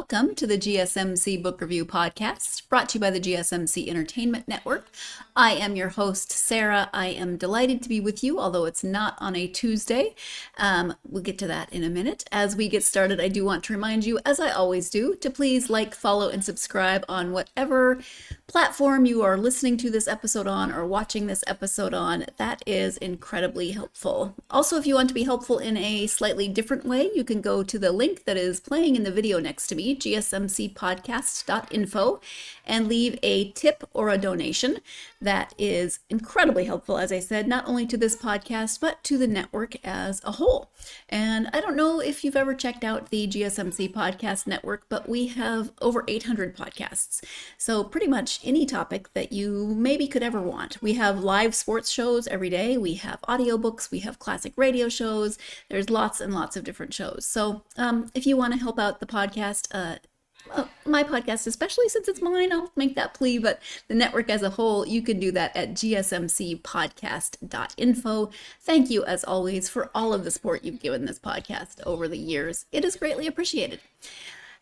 welcome to the GSMC Book Review Podcast, brought to you by the GSMC Entertainment Network. I am your host, Sarah. I am delighted to be with you, although it's not on a Tuesday. We'll get to that in a minute. As we get started, I do want to remind you, as I always do, to please like, follow, and subscribe on whatever platform you are listening to this episode on or watching this episode on. That is incredibly helpful. Also, if you want to be helpful in a slightly different way, you can go to the link that is playing in the video next to me, gsmcpodcast.info, and leave a tip or a donation. That is incredibly helpful, as I said, not only to this podcast, but to the network as a whole. And I don't know if you've ever checked out the GSMC Podcast Network, but we have over 800 podcasts. So pretty much any topic that you maybe could ever want. We have live sports shows every day. We have audiobooks. We have classic radio shows. There's lots and lots of different shows. So if you want to help out the podcast, my podcast, especially since it's mine, I'll make that plea, but the network as a whole, you can do that at gsmcpodcast.info. Thank you, as always, for all of the support you've given this podcast over the years. It is greatly appreciated.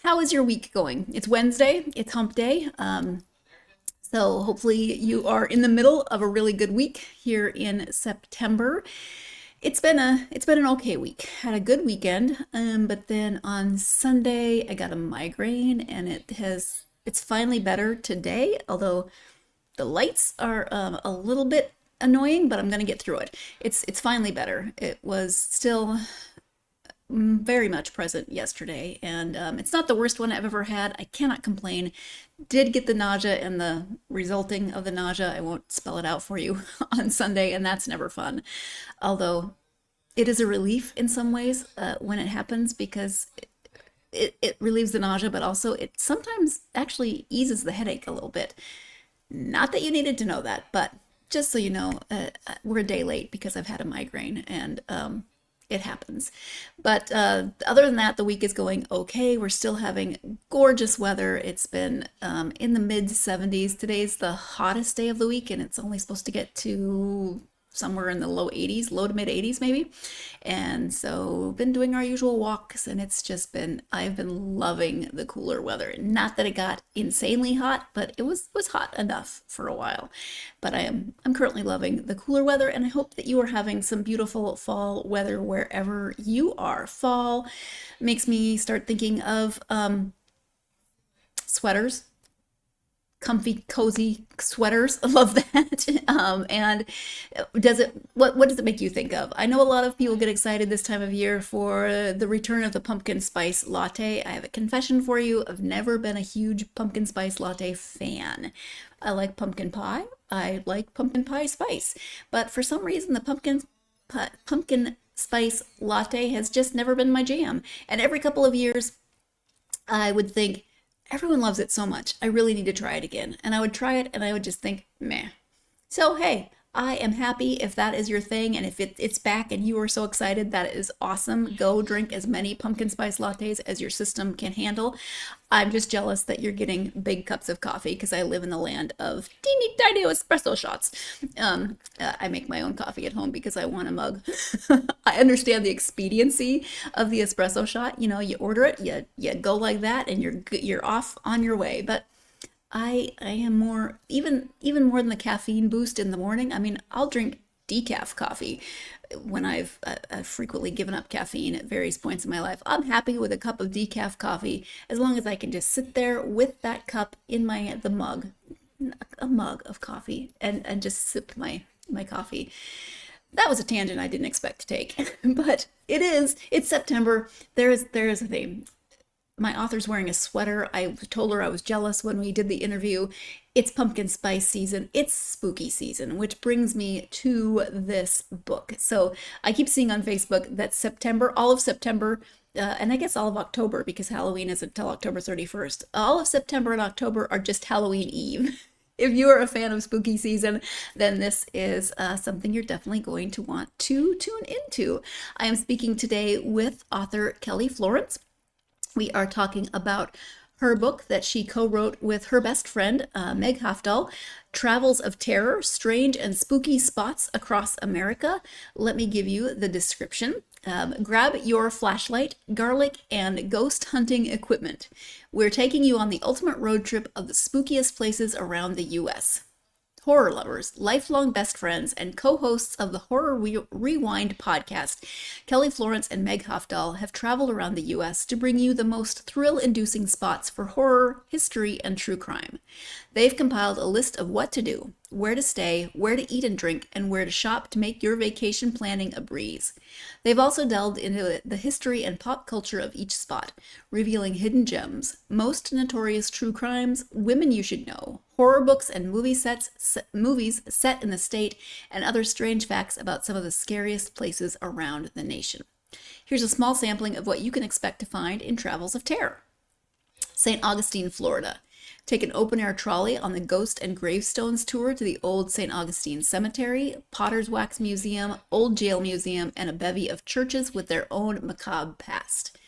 How is your week going? It's Wednesday. It's hump day. So hopefully you are in the middle of a really good week here in September. It's been an okay week. Had a good weekend, but then on Sunday I got a migraine, and it's finally better today. Although the lights are a little bit annoying, but I'm gonna get through it. It's finally better. It was still very much present yesterday, and it's not the worst one I've ever had. I cannot complain. Did get the nausea and the resulting of the nausea. I won't spell it out for you on Sunday, and that's never fun. Although it is a relief in some ways when it happens, because it relieves the nausea, but also it sometimes actually eases the headache a little bit. Not that you needed to know that, but just so you know, we're a day late because I've had a migraine, and it happens. But other than that, the week is going okay. We're still having gorgeous weather. It's been in the mid 70s. Today's the hottest day of the week, and it's only supposed to get to somewhere in the low 80s, low to mid 80s maybe. And so been doing our usual walks, and I've been loving the cooler weather. Not that it got insanely hot, but it was hot enough for a while. But I'm currently loving the cooler weather, and I hope that you are having some beautiful fall weather wherever you are. Fall makes me start thinking of sweaters. Comfy, cozy sweaters. I love that. And what does it make you think of? I know a lot of people get excited this time of year for the return of the pumpkin spice latte. I have a confession for you. I've never been a huge pumpkin spice latte fan. I like pumpkin pie. I like pumpkin pie spice. But for some reason, the pumpkin spice latte has just never been my jam. And every couple of years, I would think, everyone loves it so much, I really need to try it again. And I would try it, and I would just think, meh. So, hey, I am happy if that is your thing, and if it's back and you are so excited, that is awesome. Go drink as many pumpkin spice lattes as your system can handle. I'm just jealous that you're getting big cups of coffee, because I live in the land of teeny tiny espresso shots. I make my own coffee at home because I want a mug. I understand the expediency of the espresso shot. You know, you order it, you go like that, and you're off on your way. But I am more, even more than the caffeine boost in the morning. I mean, I'll drink decaf coffee when I've frequently given up caffeine at various points in my life. I'm happy with a cup of decaf coffee as long as I can just sit there with that cup in the mug, a mug of coffee, and just sip my coffee. That was a tangent I didn't expect to take, but it's September. There is a theme. My author's wearing a sweater. I told her I was jealous when we did the interview. It's pumpkin spice season. It's spooky season, which brings me to this book. So I keep seeing on Facebook that all of September, and I guess all of October, because Halloween isn't until October 31st. All of September and October are just Halloween Eve. If you are a fan of spooky season, then this is something you're definitely going to want to tune into. I am speaking today with author Kelly Florence. We are talking about her book that she co-wrote with her best friend, Meg Hafdahl, Travels of Terror, Strange and Spooky Spots Across America. Let me give you the description. Grab your flashlight, garlic, and ghost hunting equipment. We're taking you on the ultimate road trip of the spookiest places around the U.S. Horror lovers, lifelong best friends, and co-hosts of the Horror Rewind podcast, Kelly Florence and Meg Hafdahl have traveled around the U.S. to bring you the most thrill-inducing spots for horror, history, and true crime. They've compiled a list of what to do, where to stay, where to eat and drink, and where to shop to make your vacation planning a breeze. They've also delved into the history and pop culture of each spot, revealing hidden gems, most notorious true crimes, women you should know, horror books and movies set in the state, and other strange facts about some of the scariest places around the nation. Here's a small sampling of what you can expect to find in Travels of Terror. St. Augustine, Florida. Take an open-air trolley on the Ghost and Gravestones tour to the old St. Augustine Cemetery, Potter's Wax Museum, Old Jail Museum, and a bevy of churches with their own macabre past.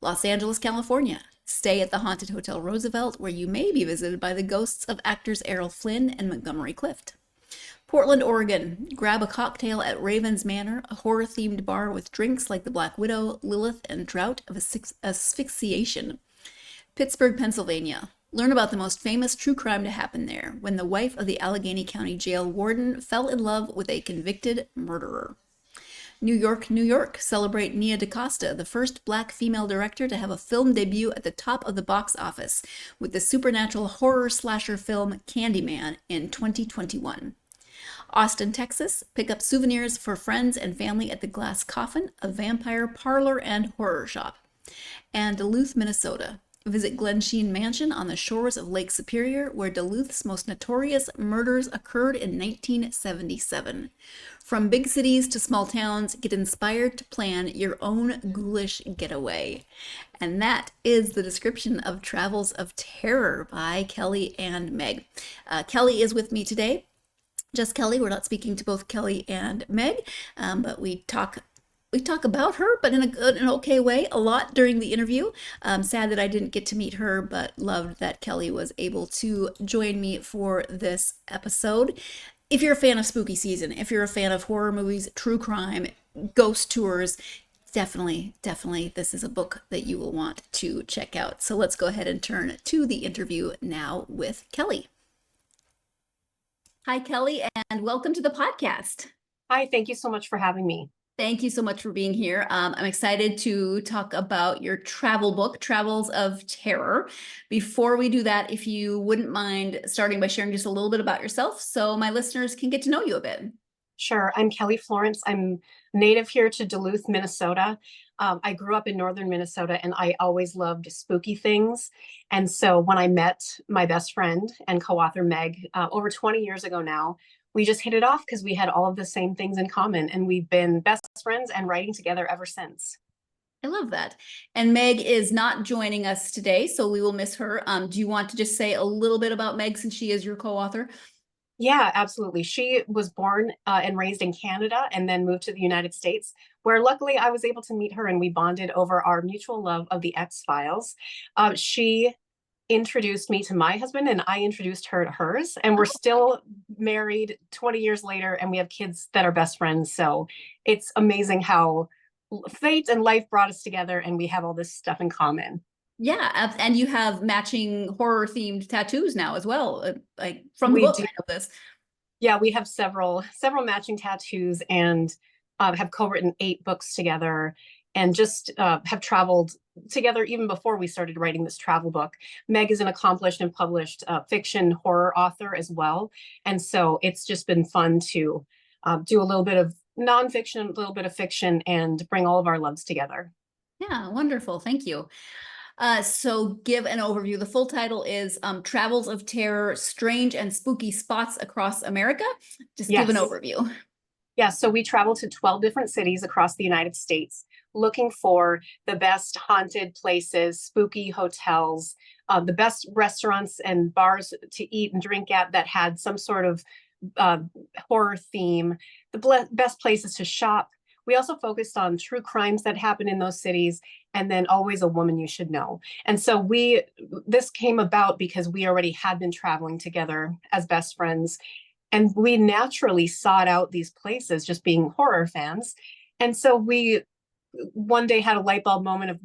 Los Angeles, California. Stay at the haunted Hotel Roosevelt, where you may be visited by the ghosts of actors Errol Flynn and Montgomery Clift. Portland, Oregon. Grab a cocktail at Raven's Manor, a horror-themed bar with drinks like the Black Widow, Lilith, and Drought of Asphyxiation. Pittsburgh, Pennsylvania. Learn about the most famous true crime to happen there, when the wife of the Allegheny County Jail warden fell in love with a convicted murderer. New York, New York. Celebrate Nia DaCosta, the first black female director to have a film debut at the top of the box office with the supernatural horror slasher film Candyman in 2021. Austin, Texas. Pick up souvenirs for friends and family at the Glass Coffin, a vampire parlor and horror shop. And Duluth, Minnesota. Visit Glensheen Mansion on the shores of Lake Superior, where Duluth's most notorious murders occurred in 1977. From big cities to small towns, get inspired to plan your own ghoulish getaway. And that is the description of Travels of Terror by Kelly and Meg. Kelly is with me today. Just Kelly. We're not speaking to both Kelly and Meg, but we talk about her, but in an okay way, a lot during the interview. Sad that I didn't get to meet her, but loved that Kelly was able to join me for this episode. If you're a fan of spooky season, if you're a fan of horror movies, true crime, ghost tours, definitely, this is a book that you will want to check out. So let's go ahead and turn to the interview now with Kelly. Hi, Kelly, and welcome to the podcast. Hi, thank you so much for having me. Thank you so much for being here. I'm excited to talk about your travel book, Travels of Terror. Before we do that, if you wouldn't mind starting by sharing just a little bit about yourself so my listeners can get to know you a bit. Sure. I'm Kelly Florence. I'm native here to Duluth, Minnesota. I grew up in northern Minnesota and I always loved spooky things. And so when I met my best friend and co-author Meg over 20 years ago now, we just hit it off because we had all of the same things in common, and we've been best friends and writing together ever since. I love that. And Meg is not joining us today, so we will miss her. Do you want to just say a little bit about Meg since she is your co-author? Yeah, absolutely. She was born and raised in Canada and then moved to the United States, where luckily I was able to meet her and we bonded over our mutual love of the X-Files. She introduced me to my husband and I introduced her to hers, and we're still married 20 years later and we have kids that are best friends. So it's amazing how fate and life brought us together and we have all this stuff in common. Yeah, and you have matching horror themed tattoos now as well, like from the book. I know this. Yeah, we have several matching tattoos and have co-written 8 books together and just have traveled together even before we started writing this travel book. Meg is an accomplished and published fiction horror author as well. And so it's just been fun to do a little bit of nonfiction, a little bit of fiction, and bring all of our loves together. Yeah, wonderful. Thank you. So give an overview. The full title is Travels of Terror, Strange and Spooky Spots Across America. Just give an overview. Yeah, so we travel to 12 different cities across the United States, looking for the best haunted places, spooky hotels, the best restaurants and bars to eat and drink at that had some sort of horror theme, the best places to shop. We also focused on true crimes that happen in those cities, and then always a woman you should know. And so this came about because we already had been traveling together as best friends. And we naturally sought out these places just being horror fans. And so we one day had a light bulb moment of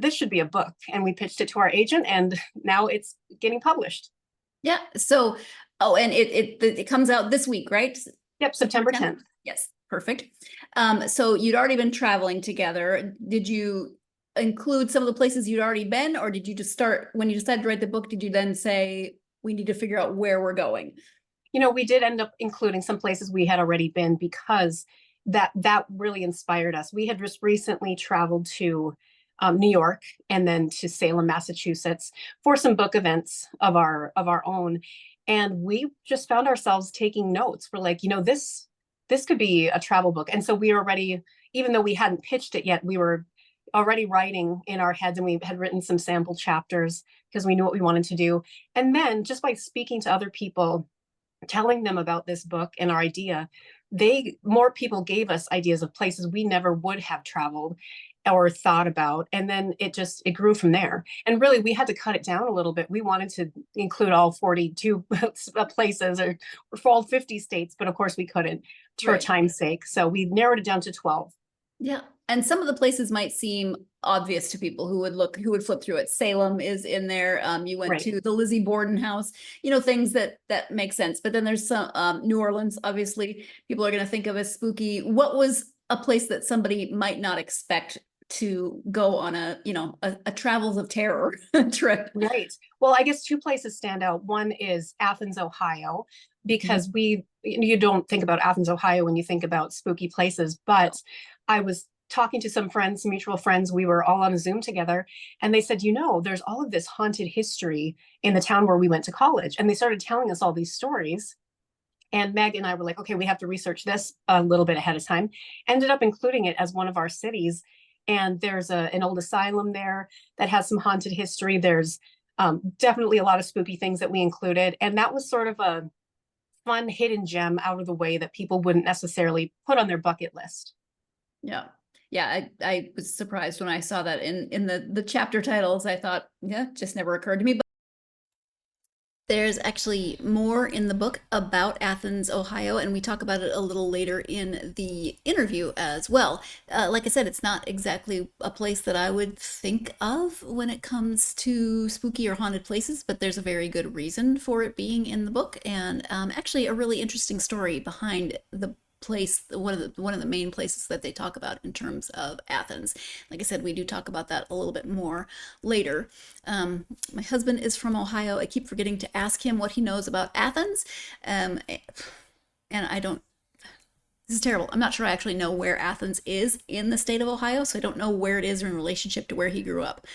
this should be a book, and we pitched it to our agent, and now it's getting published. Yeah. So, oh, and it comes out this week, right? Yep, September 10th. Yes, perfect. So you'd already been traveling together. Did you include some of the places you'd already been, or did you just start when you decided to write the book? Did you then say we need to figure out where we're going? We did end up including some places we had already been, because that really inspired us. We had just recently traveled to New York and then to Salem, Massachusetts for some book events of our own. And we just found ourselves taking notes. We're like, this could be a travel book. And so we were already, even though we hadn't pitched it yet, we were already writing in our heads, and we had written some sample chapters because we knew what we wanted to do. And then just by speaking to other people, telling them about this book and our idea, more people gave us ideas of places we never would have traveled or thought about. And then it grew from there. And really, we had to cut it down a little bit. We wanted to include all 42 places or for all 50 states, but of course we couldn't for time's sake. So we narrowed it down to 12. Yeah. And some of the places might seem obvious to people who would flip through it. Salem is in there. You went to the Lizzie Borden house, things that make sense. But then there's some New Orleans, obviously, people are going to think of as spooky. What was a place that somebody might not expect to go on a travels of terror trip? Right. Well, I guess two places stand out. One is Athens, Ohio, because you don't think about Athens, Ohio when you think about spooky places. But I was talking to some friends, some mutual friends. We were all on a Zoom together, and they said, there's all of this haunted history in the town where we went to college. And they started telling us all these stories. And Meg and I were like, okay, we have to research this a little bit ahead of time. Ended up including it as one of our cities. And there's an old asylum there that has some haunted history. There's definitely a lot of spooky things that we included. And that was sort of a fun hidden gem out of the way that people wouldn't necessarily put on their bucket list. Yeah. Yeah, I was surprised when I saw that in the chapter titles. I thought, it just never occurred to me. But there's actually more in the book about Athens, Ohio, and we talk about it a little later in the interview as well. Like I said, it's not exactly a place that I would think of when it comes to spooky or haunted places, but there's a very good reason for it being in the book, and actually a really interesting story behind the place, one of the main places that they talk about in terms of Athens. Like I said, we do talk about that a little bit more later. My husband is from Ohio. I keep forgetting to ask him what he knows about Athens, and I don't. This is terrible. I'm not sure I actually know where Athens is in the state of Ohio, so I don't know where it is in relationship to where he grew up.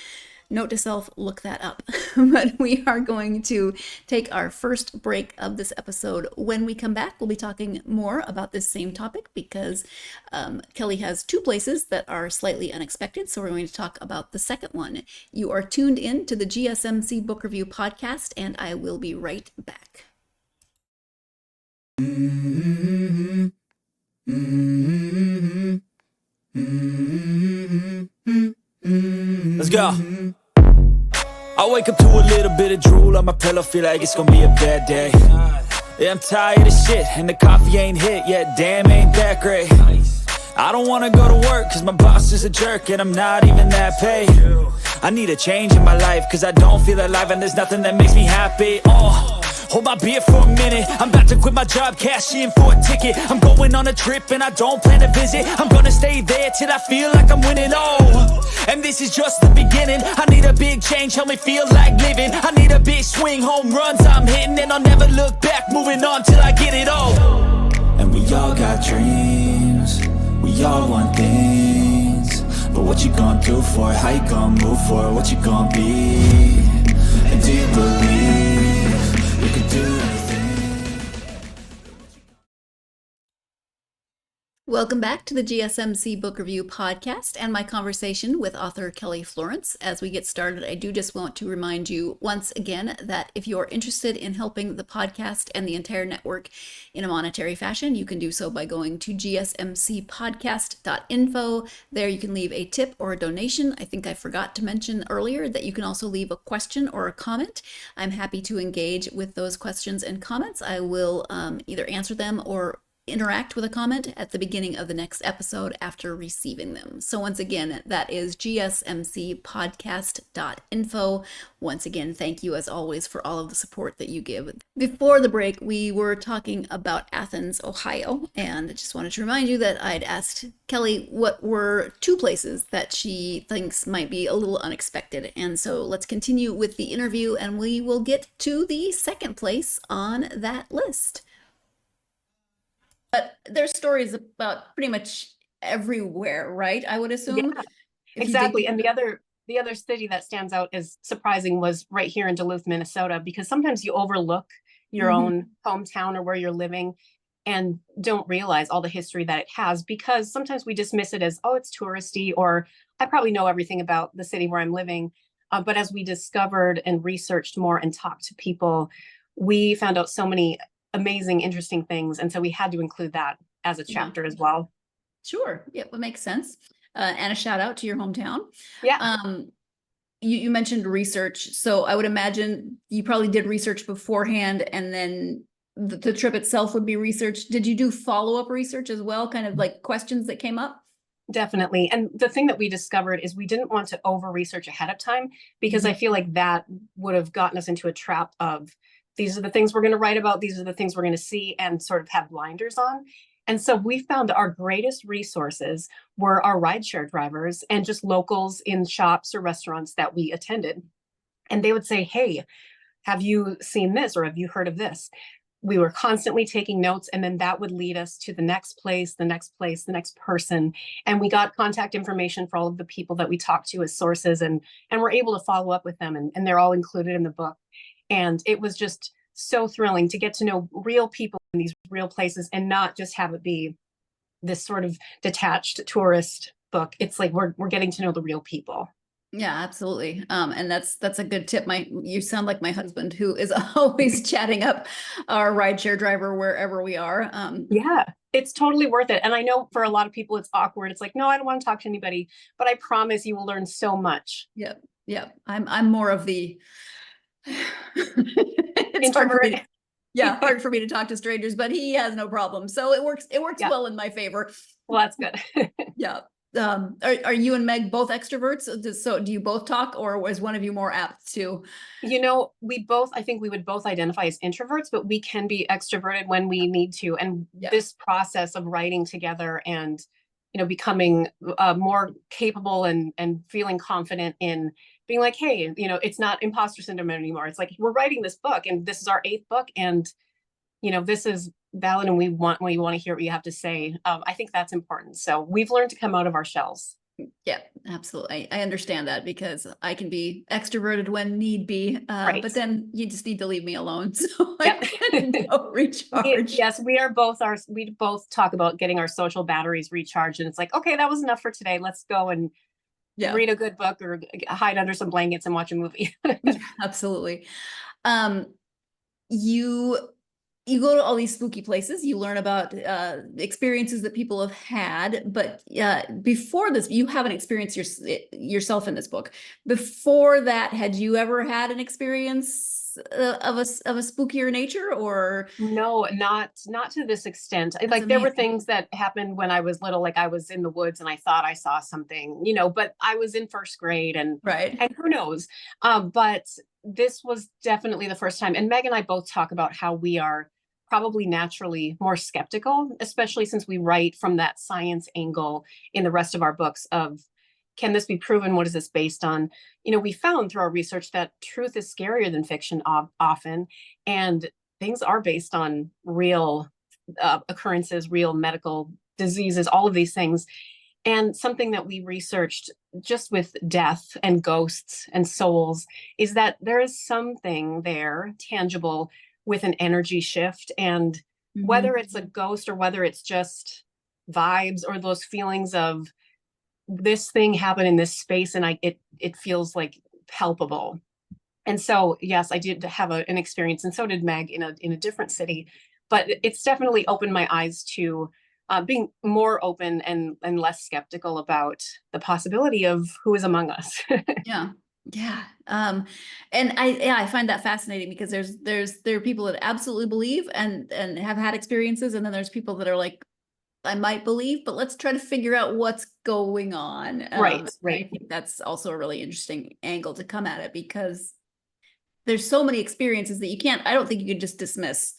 Note to self, look that up. But we are going to take our first break of this episode. When we come back, we'll be talking more about this same topic because Kelly has two places that are slightly unexpected. So we're going to talk about the second one. You are tuned in to the GSMC Book Review Podcast, and I will be right back. Let's go. I wake up to a little bit of drool on my pillow, feel like it's gonna be a bad day. Yeah, I'm tired of shit, and the coffee ain't hit yet, damn, ain't that great. I don't wanna go to work, cause my boss is a jerk, and I'm not even that paid. I need a change in my life, cause I don't feel alive, and there's nothing that makes me happy. Hold my beer for a minute, I'm about to quit my job, cash in for a ticket. I'm going on a trip and I don't plan to visit. I'm gonna stay there till I feel like I'm winning, and this is just the beginning. I need a big change, help me feel like living. I need a big swing, home runs I'm hitting, and I'll never look back, moving on till I get it all. And we all got dreams, we all want things, but what you gonna do for it, how you gonna move for it, what you gonna be, and do you believe you can do anything? Welcome back to the GSMC Book Review Podcast and my conversation with author Kelly Florence. As we get started, I do just want to remind you once again that if you're interested in helping the podcast and the entire network in a monetary fashion, you can do so by going to gsmcpodcast.info. There you can leave a tip or a donation. I think I forgot to mention earlier that you can also leave a question or a comment. I'm happy to engage with those questions and comments. I will either answer them or interact with a comment at the beginning of the next episode after receiving them. So once again, that is gsmcpodcast.info. Once again, thank you as always for all of the support that you give. Before the break, we were talking about Athens, Ohio, and I just wanted to remind you that I'd asked Kelly what were 2 places that she thinks might be a little unexpected. And so let's continue with the interview, and we will get to the second place on that list. But there's stories about pretty much everywhere, right? I would assume. Yeah, exactly. And the other city that stands out as surprising was right here in Duluth, Minnesota, because sometimes you overlook your own hometown or where you're living and don't realize all the history that it has, because sometimes we dismiss it as, oh, it's touristy, or I probably know everything about the city where I'm living. But as we discovered and researched more and talked to people, we found out so many amazing, interesting things. And so we had to include that as a chapter as well. Sure. Yeah, that makes sense. And a shout out to your hometown. Yeah. You mentioned research. So I would imagine you probably did research beforehand, and then the trip itself would be research. Did you do follow-up research as well? Kind of like questions that came up? Definitely. And the thing that we discovered is we didn't want to over research ahead of time, because I feel like that would have gotten us into a trap of, these are the things we're going to write about, these are the things we're going to see, and sort of have blinders on. And so we found our greatest resources were our rideshare drivers and just locals in shops or restaurants that we attended. And they would say, hey, have you seen this? Or have you heard of this? We were constantly taking notes, and then that would lead us to the next place, the next place, the next person. And we got contact information for all of the people that we talked to as sources, and we're able to follow up with them, and they're all included in the book. And it was just so thrilling to get to know real people in these real places and not just have it be this sort of detached tourist book. It's like we're getting to know the real people. Yeah, absolutely. And that's a good tip. You sound like my husband, who is always chatting up our rideshare driver wherever we are. Yeah, it's totally worth it. And I know for a lot of people it's awkward. It's like, no, I don't want to talk to anybody, but I promise you will learn so much. Yep. Yep. I'm more of the it's hard for me. Hard for me to talk to strangers, but he has no problem. So it works well in my favor. Well, that's good. Yeah. Are you and Meg both extroverts? So do you both talk, or was one of you more apt to? I think we would both identify as introverts, but we can be extroverted when we need to. And this process of writing together and, becoming more capable and feeling confident in being like, hey, it's not imposter syndrome anymore. It's like, we're writing this book, and this is our 8th book, and this is valid, and we want to hear what you have to say. I think that's important. So we've learned to come out of our shells. Yeah, absolutely. I understand that, because I can be extroverted when need be, right. But then you just need to leave me alone. So I can go recharge. Yes, we both talk about getting our social batteries recharged, and it's like, okay, that was enough for today. Let's go and read a good book or hide under some blankets and watch a movie. Absolutely. You go to all these spooky places, you learn about experiences that people have had, but before this, you haven't experienced yourself in this book. Before that, had you ever had an experience of a spookier nature, or? No, not to this extent. Like, there were things that happened when I was little, like I was in the woods and I thought I saw something, but I was in 1st grade and who knows. But this was definitely the first time. And Meg and I both talk about how we are probably naturally more skeptical, especially since we write from that science angle in the rest of our books of, can this be proven? What is this based on? We found through our research that truth is scarier than fiction often, and things are based on real occurrences, real medical diseases, all of these things. And something that we researched just with death and ghosts and souls is that there is something there tangible with an energy shift. And whether it's a ghost or whether it's just vibes or those feelings of this thing happened in this space and it feels like palpable. And so, yes, I did have an experience, and so did Meg in a different city, but it's definitely opened my eyes to being more open and less skeptical about the possibility of who is among us. Yeah. Yeah. And I find that fascinating because there are people that absolutely believe and have had experiences, and then there's people that are like, I might believe, but let's try to figure out what's going on. Right, I right, think that's also a really interesting angle to come at it, because there's so many experiences that I don't think you can just dismiss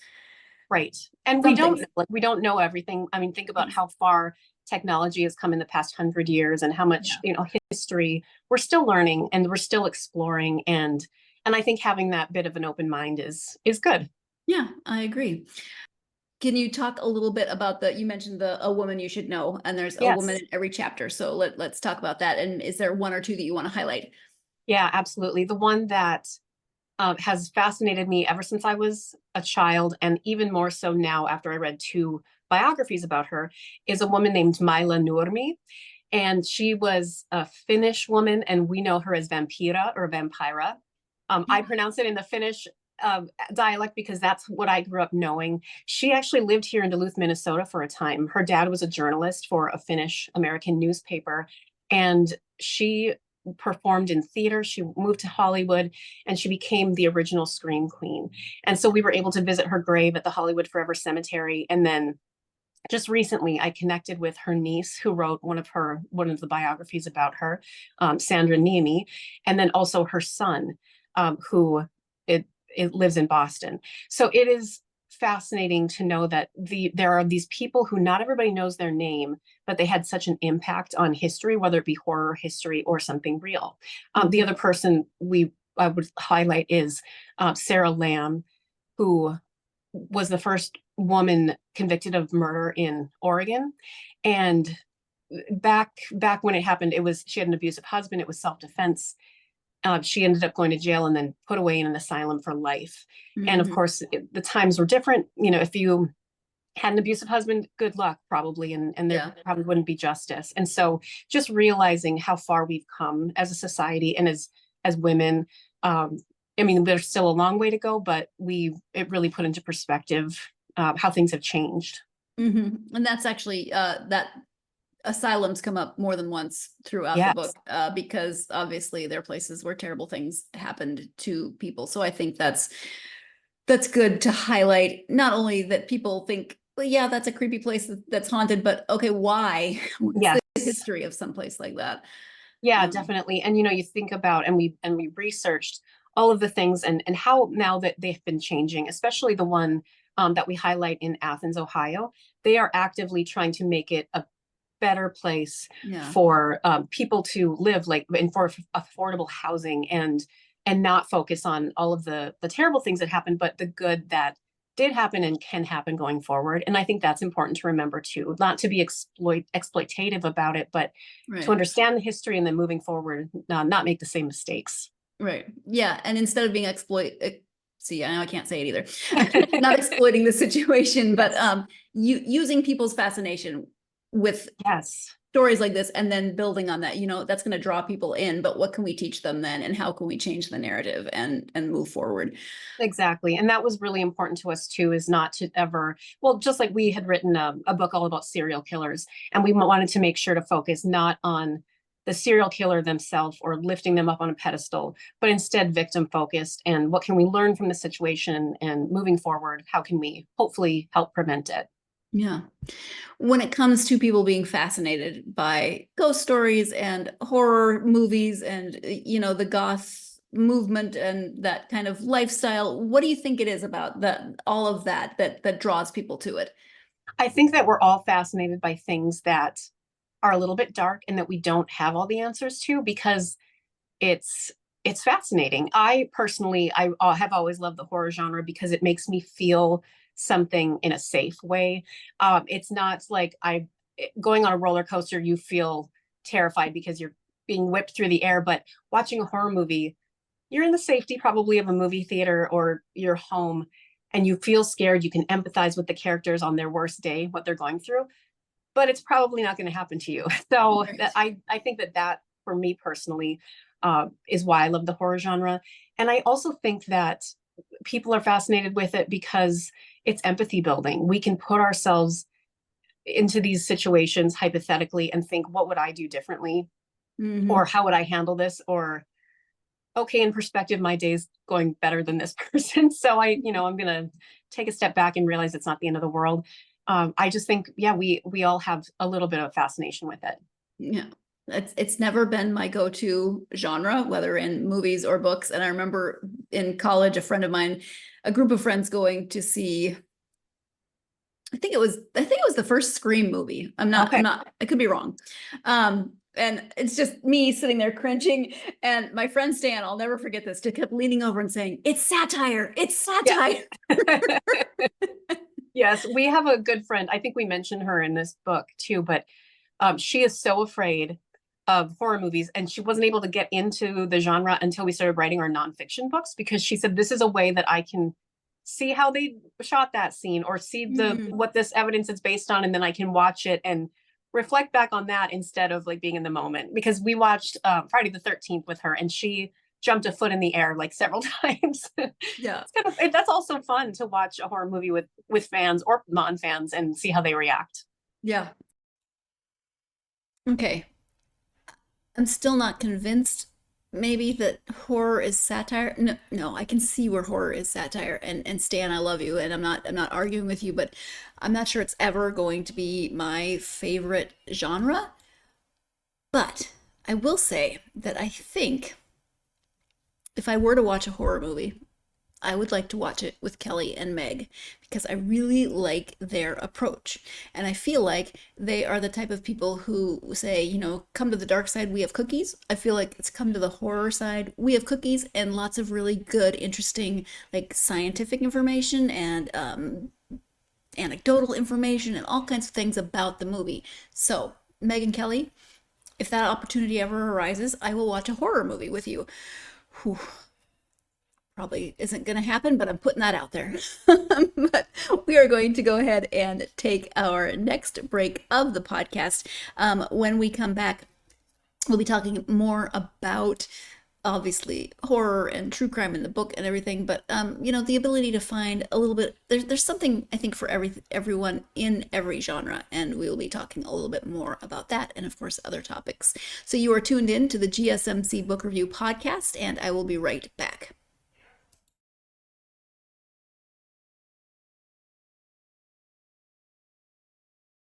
right. And we something. don't know, like, we don't know everything. I mean, think about how far technology has come in the past 100 years and how much, Yeah. history we're still learning and we're still exploring. And I think having that bit of an open mind is good. Yeah, I agree. Can you talk a little bit about you mentioned a woman you should know, and there's a woman Yes. in every chapter. So let's talk about that. And is there one or two that you want to highlight? Yeah, absolutely. The one that has fascinated me ever since I was a child, and even more so now after I read two biographies about her, is a woman named Maila Nurmi. And she was a Finnish woman, and we know her as Vampira or Vampira. I pronounce it in the Finnish dialect because that's what I grew up knowing. She actually lived here in Duluth, Minnesota for a time. Her dad was a journalist for a Finnish American newspaper, and she performed in theater. She moved to Hollywood and she became the original Scream Queen. And so we were able to visit her grave at the Hollywood Forever Cemetery. And then just recently I connected with her niece who wrote one of the biographies about her, Sandra Niemi, and then also her son, who it lives in Boston. So it is fascinating to know that there are these people who not everybody knows their name, but they had such an impact on history, whether it be horror history or something real. The other person I would highlight is Sarah Lamb, who was the first woman convicted of murder in Oregon. And back when it happened, she had an abusive husband. It was self-defense. She ended up going to jail and then put away in an asylum for life. And of course, the times were different. If you had an abusive husband, good luck, probably, and there probably wouldn't be justice. And so just realizing how far we've come as a society and as women. I mean, there's still a long way to go, but it really put into perspective how things have changed. And that's actually that asylums come up more than once throughout the book, because obviously there are places where terrible things happened to people. So I think that's good to highlight, not only that people think, well, yeah, that's a creepy place that's haunted, but okay, why? What's the history of some place like that? Yeah, definitely. And you think about, and we researched all of the things and how now that they've been changing, especially the one that we highlight in Athens, Ohio. They are actively trying to make it a better place for people to live, like, and for affordable housing, and not focus on all of the terrible things that happened, but the good that did happen and can happen going forward. And I think that's important to remember too, not to be exploitative about it, but to understand the history and then moving forward, not make the same mistakes. Right. Yeah. And instead of being see, I know I can't say it either, not exploiting the situation, but using people's fascination with stories like this, and then building on that, that's going to draw people in, but what can we teach them then, and how can we change the narrative and move forward? Exactly. And that was really important to us too, is not to ever, well, just like we had written a book all about serial killers, and we wanted to make sure to focus not on the serial killer themselves or lifting them up on a pedestal, but instead victim focused, and what can we learn from the situation, and moving forward, how can we hopefully help prevent it? Yeah. When it comes to people being fascinated by ghost stories and horror movies and, the goth movement and that kind of lifestyle, what do you think it is about all of that draws people to it? I think that we're all fascinated by things that are a little bit dark and that we don't have all the answers to, because it's fascinating. I personally, I have always loved the horror genre because it makes me feel something in a safe way. It's not like going on a roller coaster, you feel terrified because you're being whipped through the air, but watching a horror movie, you're in the safety probably of a movie theater or your home, and you feel scared. You can empathize with the characters on their worst day, what they're going through, but it's probably not going to happen to you. So I think that for me personally is why I love the horror genre. And I also think that people are fascinated with it because it's empathy building. We can put ourselves into these situations hypothetically and think, what would I do differently? Or how would I handle this? Or okay, in perspective, my day's going better than this person. So I'm going to take a step back and realize it's not the end of the world. I just think, yeah, we all have a little bit of fascination with it. Yeah. It's never been my go-to genre, whether in movies or books. And I remember in college, a group of friends going to see, I think it was the first Scream movie. Okay. I could be wrong. And it's just me sitting there cringing. And my friend Stan, I'll never forget this, just kept leaning over and saying, "It's satire. It's satire." Yeah. Yes, we have a good friend. I think we mentioned her in this book too, but she is so afraid of horror movies, and she wasn't able to get into the genre until we started writing our nonfiction books, because she said, this is a way that I can see how they shot that scene, or see what this evidence is based on, and then I can watch it and reflect back on that instead of like being in the moment. Because we watched Friday the 13th with her, and she jumped a foot in the air like several times. Yeah. That's also fun to watch a horror movie with fans or non-fans and see how they react. Yeah. Okay. I'm still not convinced maybe that horror is satire. No, I can see where horror is satire. And Stan, I love you, and I'm not arguing with you, but I'm not sure it's ever going to be my favorite genre. But I will say that I think if I were to watch a horror movie, I would like to watch it with Kelly and Meg, because I really like their approach. And I feel like they are the type of people who say, come to the dark side, we have cookies. I feel like it's come to the horror side, we have cookies, and lots of really good, interesting, like scientific information and anecdotal information and all kinds of things about the movie. So, Meg and Kelly, if that opportunity ever arises, I will watch a horror movie with you. Whew. Probably isn't going to happen, but I'm putting that out there. But we are going to go ahead and take our next break of the podcast. When we come back, we'll be talking more about, obviously, horror and true crime in the book and everything, but the ability to find a little bit, there's something, I think, for everyone in every genre, and we will be talking a little bit more about that, and of course other topics. So you are tuned in to the GSMC Book Review Podcast, and I will be right back.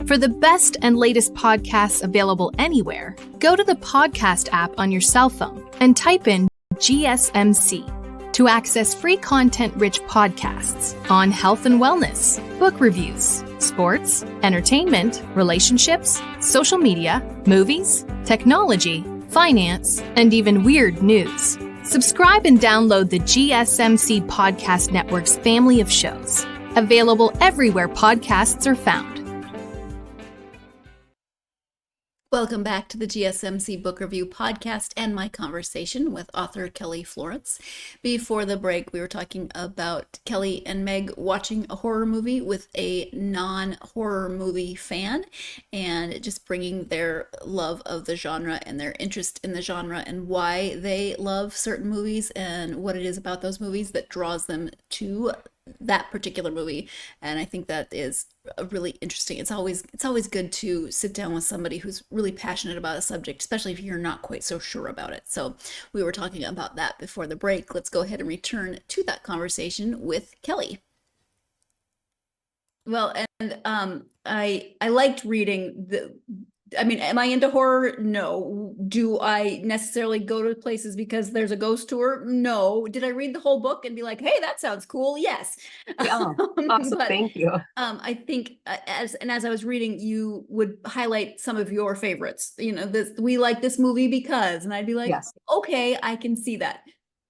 For the best and latest podcasts available anywhere, go to the podcast app on your cell phone and type in GSMC to access free content-rich podcasts on health and wellness, book reviews, sports, entertainment, relationships, social media, movies, technology, finance, and even weird news. Subscribe and download the GSMC Podcast Network's family of shows, available everywhere podcasts are found. Welcome back to the GSMC Book Review Podcast and my conversation with author Kelly Florence. Before the break, we were talking about Kelly and Meg watching a horror movie with a non-horror movie fan, and just bringing their love of the genre and their interest in the genre and why they love certain movies and what it is about those movies that draws them to that particular movie. And I think that is really interesting. It's always good to sit down with somebody who's really passionate about a subject, especially if you're not quite so sure about it. So we were talking about that before the break. Let's go ahead and return to that conversation with Kelly. Well, and I liked reading am I into horror? No. Do I necessarily go to places because there's a ghost tour? No. Did I read the whole book and be like, hey, that sounds cool? Yes. Yeah. Awesome. Thank you. I think as I was reading, you would highlight some of your favorites. We like this movie because, and I'd be like, yes. Okay, I can see that.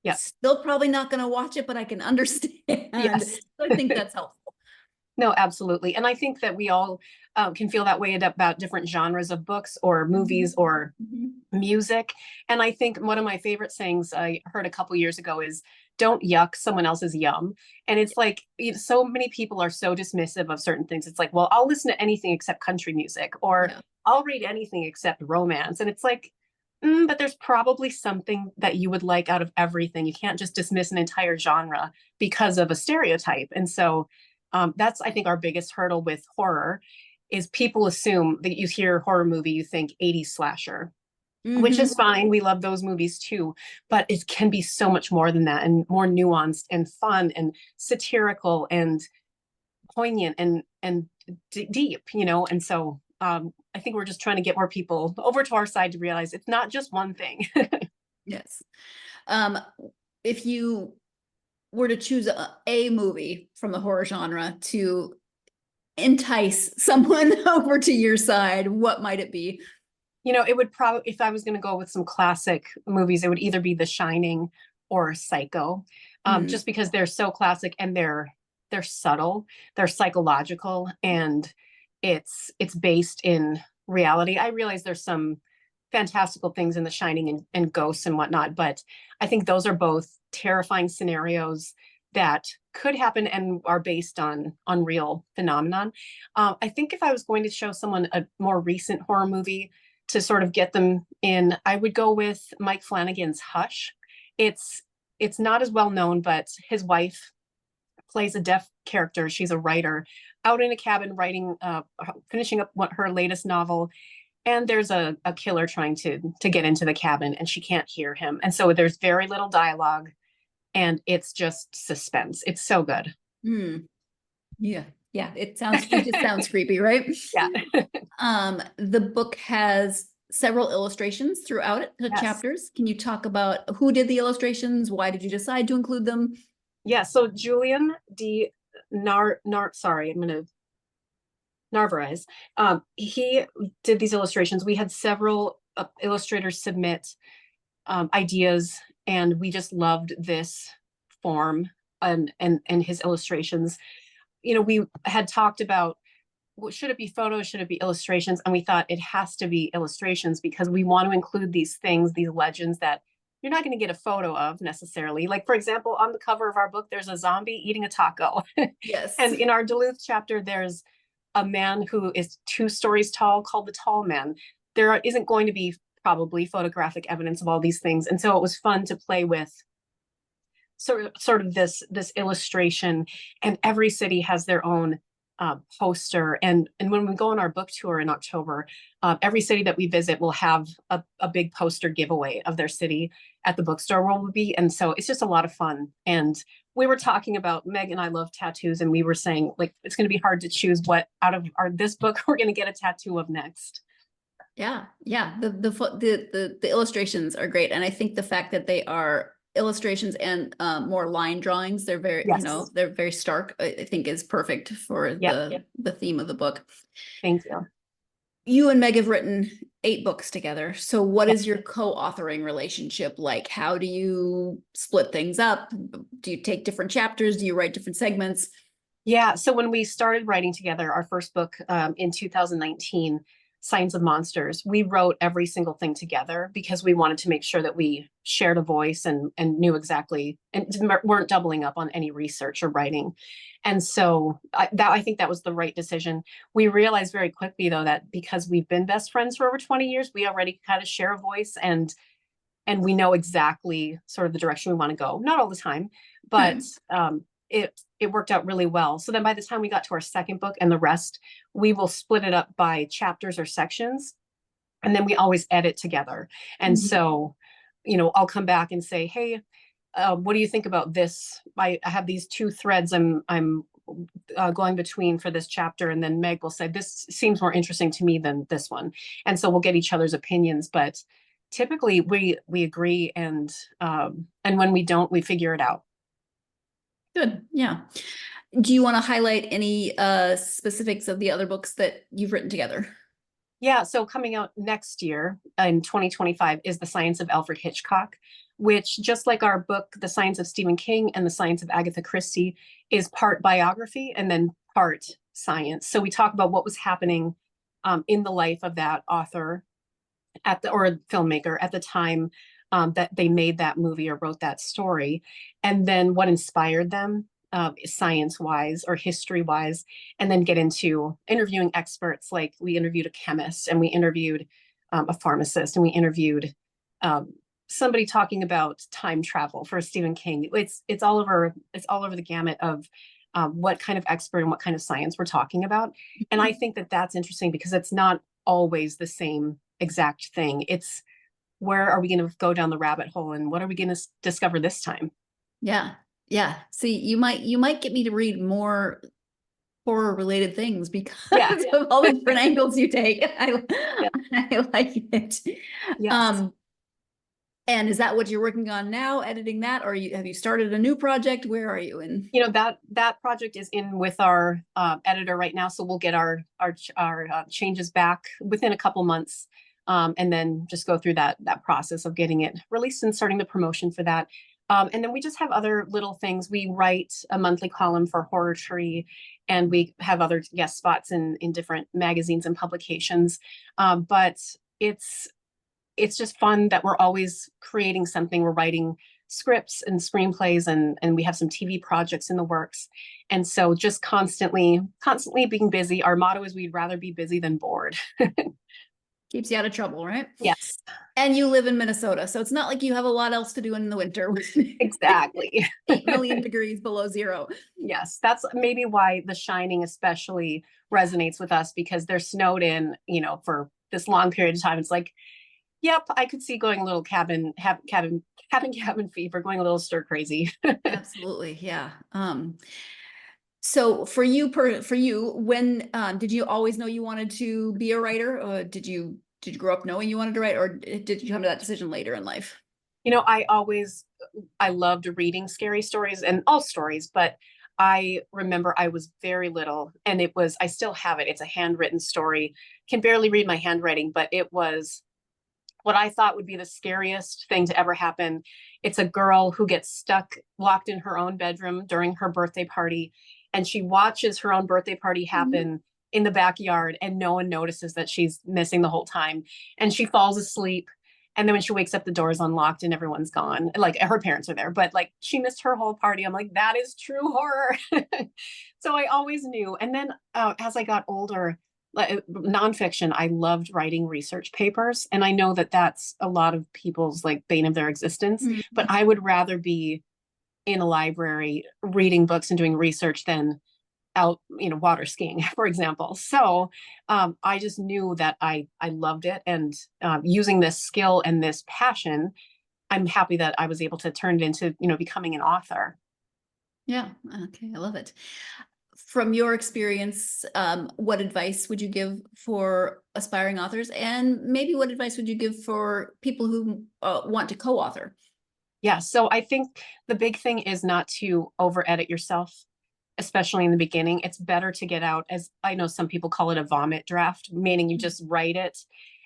Yes. Still probably not going to watch it, but I can understand. Yes. So I think that's helpful. No, absolutely. And I think that we all can feel that way about different genres of books or movies or music. And I think one of my favorite sayings I heard a couple years ago is, don't yuck someone else's yum. And it's like, so many people are so dismissive of certain things. It's like, well, I'll listen to anything except country music, or I'll read anything except romance. And it's like, but there's probably something that you would like out of everything. You can't just dismiss an entire genre because of a stereotype. And so that's, I think, our biggest hurdle with horror is people assume that you hear horror movie, you think 80s slasher. which is fine. We love those movies too, but it can be so much more than that, and more nuanced and fun and satirical and poignant and deep, And so I think we're just trying to get more people over to our side to realize it's not just one thing. Yes. If you were to choose a movie from the horror genre to entice someone over to your side, what might it be? It would probably, if I was going to go with some classic movies, it would either be The Shining or Psycho, just because they're so classic and they're subtle, they're psychological, and it's based in reality. I realize there's some fantastical things in The Shining and ghosts and whatnot, but I think those are both terrifying scenarios that could happen and are based on real phenomenon. I think if I was going to show someone a more recent horror movie to sort of get them in, I would go with Mike Flanagan's Hush. It's not as well known, but his wife plays a deaf character. She's a writer out in a cabin writing, finishing up her latest novel. And there's a killer trying to get into the cabin, and she can't hear him. And so there's very little dialogue, and it's just suspense. It's so good. Yeah. Yeah. It just sounds creepy, right? Yeah. The book has several illustrations throughout it, the chapters. Can you talk about who did the illustrations? Why did you decide to include them? Yeah. So Julian D. Narvaez, he did these illustrations. We had several illustrators submit ideas, and we just loved this form and his illustrations. We had talked about, should it be photos, should it be illustrations? And we thought it has to be illustrations because we want to include these things, these legends that you're not going to get a photo of necessarily. Like, for example, on the cover of our book, there's a zombie eating a taco. Yes. And in our Duluth chapter, there's a man who is 2 stories tall called the Tall Man. There isn't going to be probably photographic evidence of all these things. And so it was fun to play with sort of this illustration, and every city has their own poster. And when we go on our book tour in October, every city that we visit will have a big poster giveaway of their city at the bookstore where we'll be. And so it's just a lot of fun. And we were talking about, Meg and I love tattoos, and we were saying, like, it's going to be hard to choose what out of this book we're going to get a tattoo of next. Yeah. The illustrations are great. And I think the fact that they are illustrations and more line drawings, they're very, they're very stark, I think is perfect for the theme of the book. Thank you. You and Meg have written 8 books together. So what is your co-authoring relationship like? How do you split things up? Do you take different chapters? Do you write different segments? Yeah. So when we started writing together, our first book in 2019, Science of Monsters, we wrote every single thing together because we wanted to make sure that we shared a voice and knew exactly, and weren't doubling up on any research or writing. And so I think that was the right decision. We realized very quickly, though, that because we've been best friends for over 20 years, we already kind of share a voice, and we know exactly sort of the direction we want to go. Not all the time, but it worked out really well. So then by the time we got to our second book and the rest, we will split it up by chapters or sections. And then we always edit together. And so, I'll come back and say, hey, what do you think about this? I have these 2 threads I'm going between for this chapter. And then Meg will say, this seems more interesting to me than this one. And so we'll get each other's opinions, but typically we agree. And when we don't, we figure it out. Good. Yeah. Do you want to highlight any specifics of the other books that you've written together? Yeah. So coming out next year in 2025 is The Science of Alfred Hitchcock, which, just like our book, The Science of Stephen King and The Science of Agatha Christie, is part biography and then part science. So we talk about what was happening in the life of that author or filmmaker at the time that they made that movie or wrote that story, and then what inspired them science-wise or history-wise, and then get into interviewing experts. Like, we interviewed a chemist, and we interviewed a pharmacist, and we interviewed somebody talking about time travel for Stephen King. It's all over the gamut of what kind of expert and what kind of science we're talking about. And I think that that's interesting because it's not always the same exact thing. It's where are we going to go down the rabbit hole and what are we going to discover this time? Yeah. Yeah. See, you might get me to read more horror related things because of all the different angles you take. I like it. Yes. And is that what you're working on now, editing that, or have you started a new project? Where are you in? That project is in with our editor right now, so we'll get our changes back within a couple months, and then just go through that process of getting it released and starting the promotion for that. And then we just have other little things. We write a monthly column for Horror Tree, and we have other guest spots in different magazines and publications. But it's just fun that we're always creating something. We're writing scripts and screenplays, and we have some TV projects in the works. And so just constantly being busy. Our motto is we'd rather be busy than bored. Keeps you out of trouble, right? Yes. And you live in Minnesota, so it's not like you have a lot else to do in the winter. Exactly. 8 million degrees below zero. Yes, that's maybe why The Shining especially resonates with us, because they're snowed in, for this long period of time. It's like, yep, I could see going a little cabin fever, going a little stir crazy. Absolutely, yeah. So for you, when did you always know you wanted to be a writer, or did you grow up knowing you wanted to write, or did you come to that decision later in life? I loved reading scary stories and all stories, but I remember I was very little, and I still have it. It's a handwritten story. Can barely read my handwriting, but it was what I thought would be the scariest thing to ever happen. It's a girl who gets locked in her own bedroom during her birthday party, and she watches her own birthday party happen in the backyard, and no one notices that she's missing the whole time. And she falls asleep. And then when she wakes up, the door is unlocked and everyone's gone. Like, her parents are there, but like, she missed her whole party. I'm like, that is true horror. So I always knew. And then as I got older, nonfiction, I loved writing research papers. And I know that that's a lot of people's like bane of their existence, but I would rather be in a library reading books and doing research than out, water skiing, for example. So I just knew that I loved it. And using this skill and this passion, I'm happy that I was able to turn it into, becoming an author. Yeah. Okay. I love it. From your experience, what advice would you give for aspiring authors? And maybe what advice would you give for people who want to co-author? Yeah. So I think the big thing is not to over edit yourself, especially in the beginning. It's better to get out, as I know some people call it, a vomit draft, meaning you just write it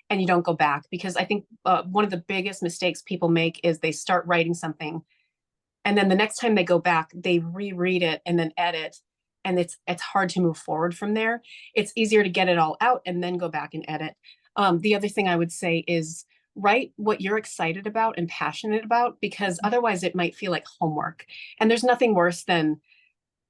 and you don't go back. Because I think one of the biggest mistakes people make is they start writing something, and then the next time they go back, they reread it and then edit. And it's hard to move forward from there. It's easier to get it all out and then go back and edit. The other thing I would say is write what you're excited about and passionate about, because otherwise it might feel like homework. And there's nothing worse than,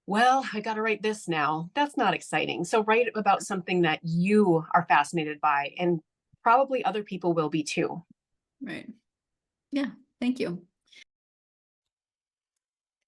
well, I got to write this now. That's not exciting. So write about something that you are fascinated by, and probably other people will be too. Right. Yeah. Thank you.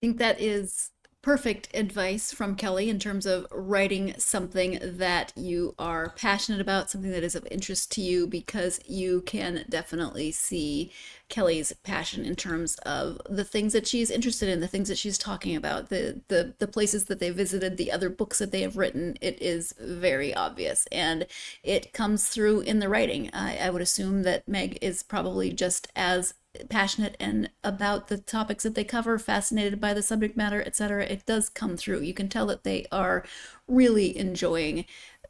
I think that is perfect advice from Kelly in terms of writing something that you are passionate about, something that is of interest to you, because you can definitely see Kelly's passion in terms of the things that she's interested in, the things that she's talking about, the places that they visited, the other books that they have written. It is very obvious, and it comes through in the writing. I would assume that Meg is probably just as passionate and about the topics that they cover, fascinated by the subject matter, etc. It does come through. You can tell that they are really enjoying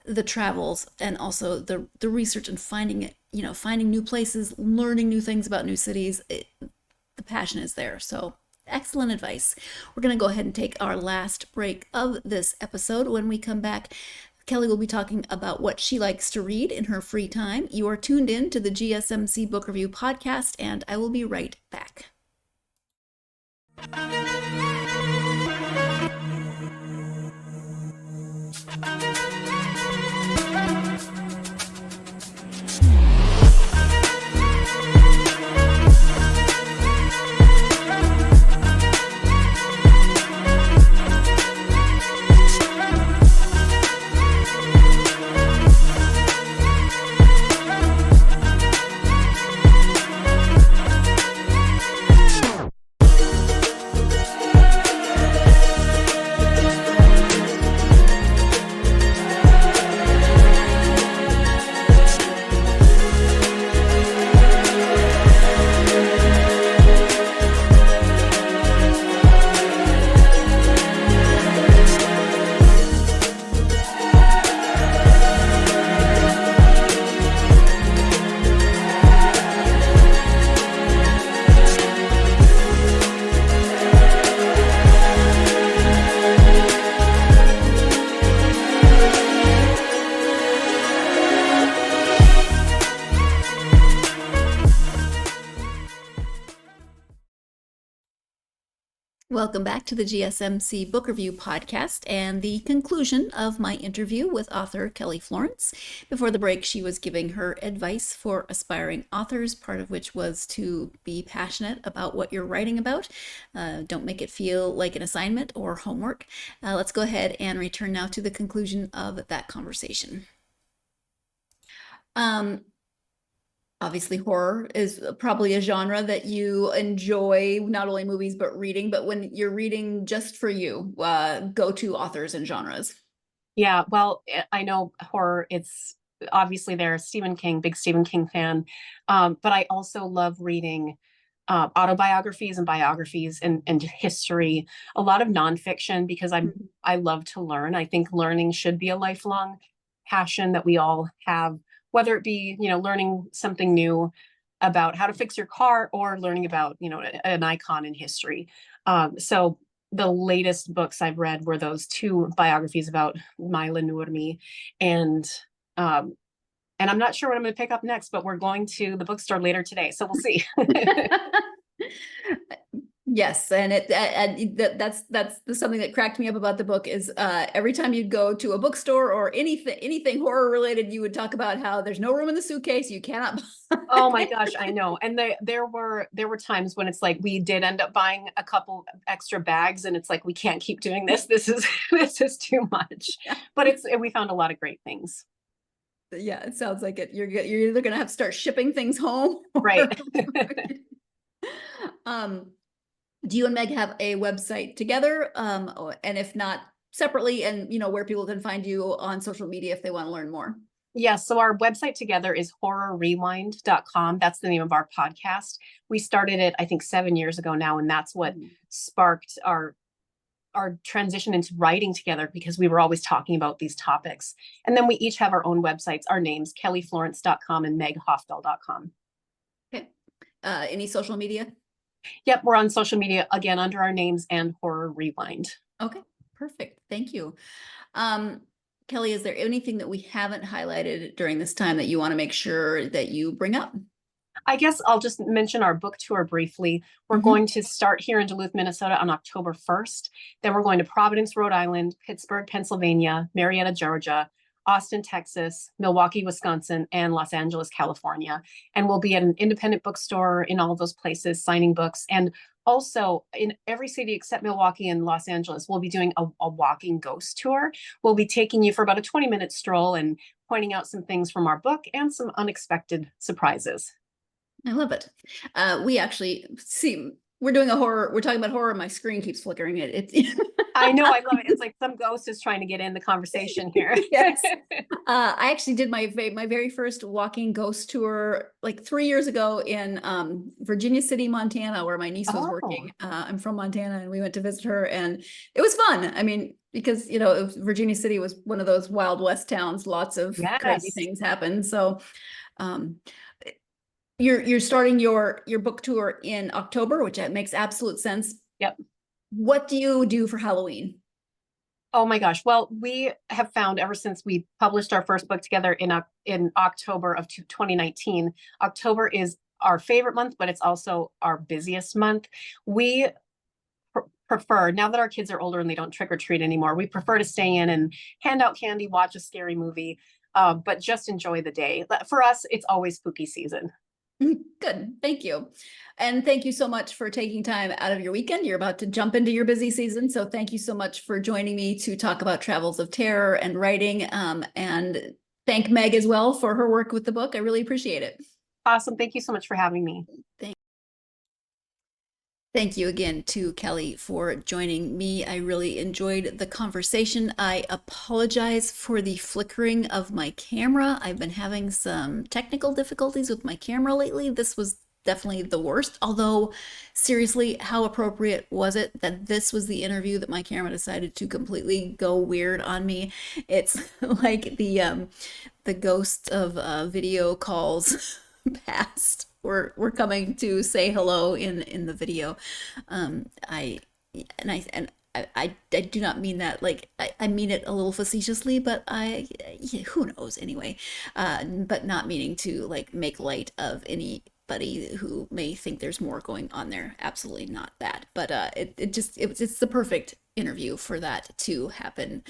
the travels and also the research and finding new places, learning new things about new cities. The passion is there. So excellent advice. We're going to go ahead and take our last break of this episode. When we come back, Kelly will be talking about what she likes to read in her free time. You are tuned in to the GSMC Book Review Podcast, and I will be right back. Welcome back to the GSMC Book Review Podcast and the conclusion of my interview with author Kelly Florence. Before the break, she was giving her advice for aspiring authors, part of which was to be passionate about what you're writing about. Don't make it feel like an assignment or homework. Let's go ahead and return now to the conclusion of that conversation. Obviously, horror is probably a genre that you enjoy, not only movies, but reading. But when you're reading just for you, go-to authors and genres. Yeah, well, I know horror, it's obviously there, Stephen King, big Stephen King fan. But I also love reading autobiographies and biographies and history, a lot of nonfiction, because I love to learn. I think learning should be a lifelong passion that we all have, whether it be, learning something new about how to fix your car or learning about, an icon in history. So the latest books I've read were those two biographies about Mila Nurmi. And I'm not sure what I'm going to pick up next, but we're going to the bookstore later today. So we'll see. Yes, and that's something that cracked me up about the book is every time you'd go to a bookstore or anything horror related, you would talk about how there's no room in the suitcase, you cannot. Oh my gosh, I know. And there were times when it's like we did end up buying a couple extra bags, and it's like we can't keep doing this. This is too much. Yeah. But we found a lot of great things. Yeah, it sounds like it. You're either gonna have to start shipping things home, right? Do you and Meg have a website together? And if not, separately, and where people can find you on social media if they want to learn more? Yes. So our website together is horrorrewind.com. That's the name of our podcast. We started it, I think, 7 years ago now. And that's what sparked our transition into writing together, because we were always talking about these topics. And then we each have our own websites, our names, kellyflorence.com and meghafdahl.com. Okay. Any social media? Yep, we're on social media again under our names and Horror Rewind. Okay, perfect. Thank you. Kelly, is there anything that we haven't highlighted during this time that you want to make sure that you bring up? I guess I'll just mention our book tour briefly. We're going to start here in Duluth, Minnesota on October 1st. Then we're going to Providence, Rhode Island, Pittsburgh, Pennsylvania, Marietta, Georgia, Austin, Texas, Milwaukee, Wisconsin, and Los Angeles, California. And we'll be at an independent bookstore in all of those places signing books. And also in every city except Milwaukee and Los Angeles, we'll be doing a walking ghost tour. We'll be taking you for about a 20-minute stroll and pointing out some things from our book and some unexpected surprises. I love it. We actually we're doing a horror. We're talking about horror. My screen keeps flickering. I know. I love it. It's like some ghost is trying to get in the conversation here. Yes. I actually did my very first walking ghost tour like 3 years ago in Virginia City, Montana, where my niece was working. I'm from Montana, and we went to visit her, and it was fun. I mean, because Virginia City was one of those Wild West towns. Lots of crazy things happen. So, you're starting your book tour in October, which makes absolute sense. Yep. What do you do for Halloween? Oh my gosh. Well, we have found ever since we published our first book together in October of 2019, October is our favorite month, but it's also our busiest month. We prefer, now that our kids are older and they don't trick or treat anymore, we prefer to stay in and hand out candy, watch a scary movie, but just enjoy the day. For us, it's always spooky season. Good. Thank you. And thank you so much for taking time out of your weekend. You're about to jump into your busy season. So thank you so much for joining me to talk about Travels of Terror and writing. And thank Meg as well for her work with the book. I really appreciate it. Awesome. Thank you so much for having me. Thank you again to Kelly for joining me. I really enjoyed the conversation. I apologize for the flickering of my camera. I've been having some technical difficulties with my camera lately. This was definitely the worst. Although, seriously, how appropriate was it that this was the interview that my camera decided to completely go weird on me? It's like the ghost of video calls past. We're coming to say hello in the video. I do not mean that like I mean it a little facetiously, but who knows anyway. But not meaning to like make light of any anybody who may think there's more going on there. Absolutely not that. But it's the perfect interview for that to happen.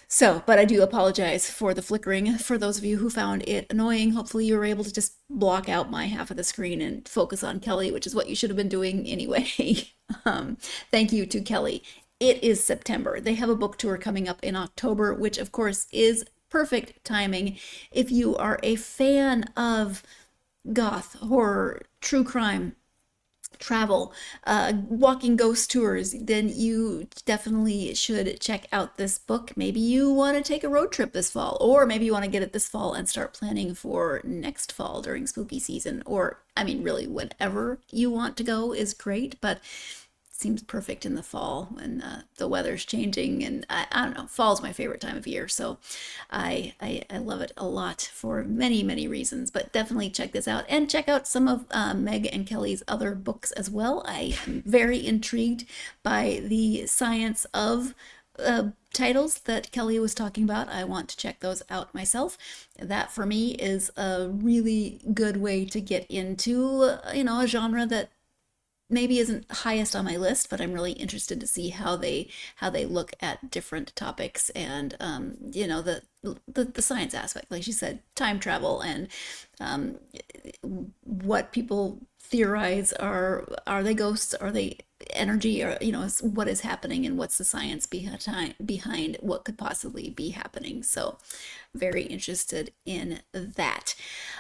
So, but I do apologize for the flickering. For those of you who found it annoying, hopefully you were able to just block out my half of the screen and focus on Kelly, which is what you should have been doing anyway. Thank you to Kelly. It is September. They have a book tour coming up in October, which of course is perfect timing if you are a fan of goth, horror, true crime, travel, walking ghost tours, then you definitely should check out this book. Maybe you want to take a road trip this fall, or maybe you want to get it this fall and start planning for next fall during spooky season, or I mean really whenever you want to go is great, but seems perfect in the fall when the weather's changing, and I don't know, fall's my favorite time of year, so I love it a lot for many reasons. But definitely check this out, and check out some of Meg and Kelly's other books as well. I am very intrigued by the science of titles that Kelly was talking about. I want to check those out myself. That for me is a really good way to get into a genre that maybe isn't highest on my list, but I'm really interested to see how they look at different topics, and the science aspect, like she said, time travel, and what people theorize are they ghosts, are they energy, or what is happening, and what's the science behind what could possibly be happening. So very interested in that.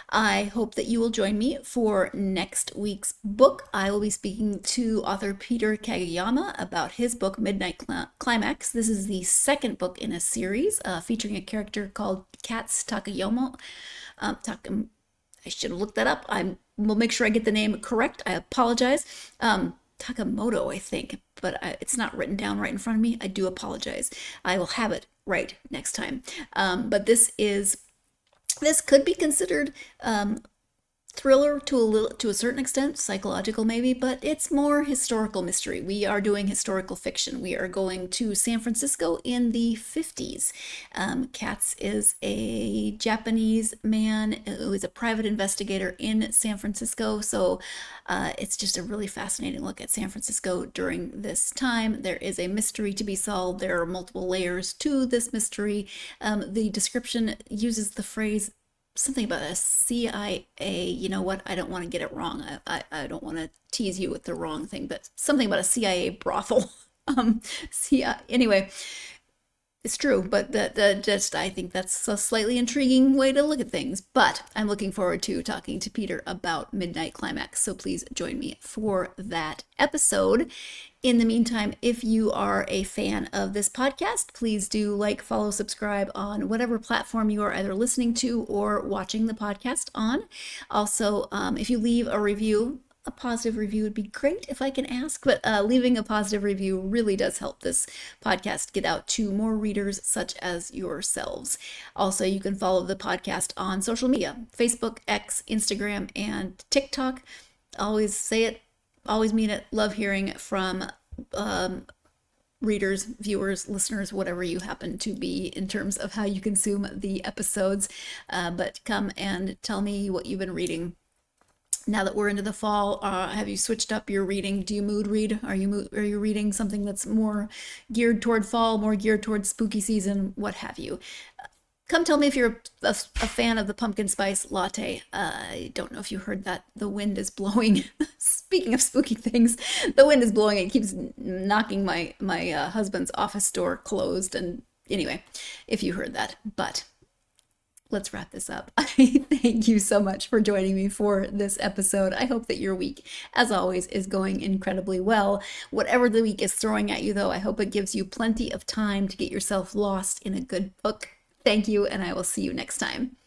I hope that you will join me for next week's book. I will be speaking to author Peter Kageyama about his book Midnight Climax. This is the second book in a series featuring a character called Katz Takayomo. I should have looked that up. I will make sure I get the name correct. I apologize. Takamoto, I think, but it's not written down right in front of me. I do apologize. I will have it right next time. But this could be considered thriller to a certain extent, psychological maybe, but it's more historical mystery. We are doing historical fiction. We are going to San Francisco in the 50s. Katz is a Japanese man who is a private investigator in San Francisco, so it's just a really fascinating look at San Francisco during this time. There is a mystery to be solved. There are multiple layers to this mystery. The description uses the phrase something about a CIA, you know what, I don't want to get it wrong. I don't want to tease you with the wrong thing, but something about a CIA brothel. Anyway, it's true, but I think that's a slightly intriguing way to look at things. But I'm looking forward to talking to Peter about Midnight Climax, so please join me for that episode. In the meantime, if you are a fan of this podcast, please do like, follow, subscribe on whatever platform you are either listening to or watching the podcast on. Also, if you leave a review, a positive review would be great if I can ask, but leaving a positive review really does help this podcast get out to more readers such as yourselves. Also, you can follow the podcast on social media, Facebook, X, Instagram, and TikTok. Always say it, always mean it. Love hearing from readers, viewers, listeners, whatever you happen to be in terms of how you consume the episodes. But come and tell me what you've been reading. Now that we're into the fall, have you switched up your reading? Do you mood read? Are you reading something that's more geared toward fall, more geared toward spooky season, what have you? Come tell me if you're a fan of the pumpkin spice latte. I don't know if you heard that. The wind is blowing. Speaking of spooky things, the wind is blowing. It keeps knocking my husband's office door closed. And anyway, if you heard that. But let's wrap this up. Thank you so much for joining me for this episode. I hope that your week, as always, is going incredibly well. Whatever the week is throwing at you, though, I hope it gives you plenty of time to get yourself lost in a good book. Thank you, and I will see you next time.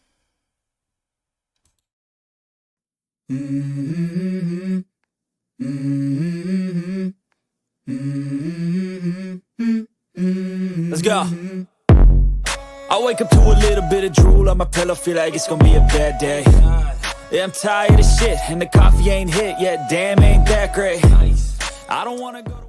Let's go. I wake up to a little bit of drool on my pillow, feel like it's gonna be a bad day. Yeah, I'm tired of shit, and the coffee ain't hit yet, damn, ain't that great. I don't wanna go to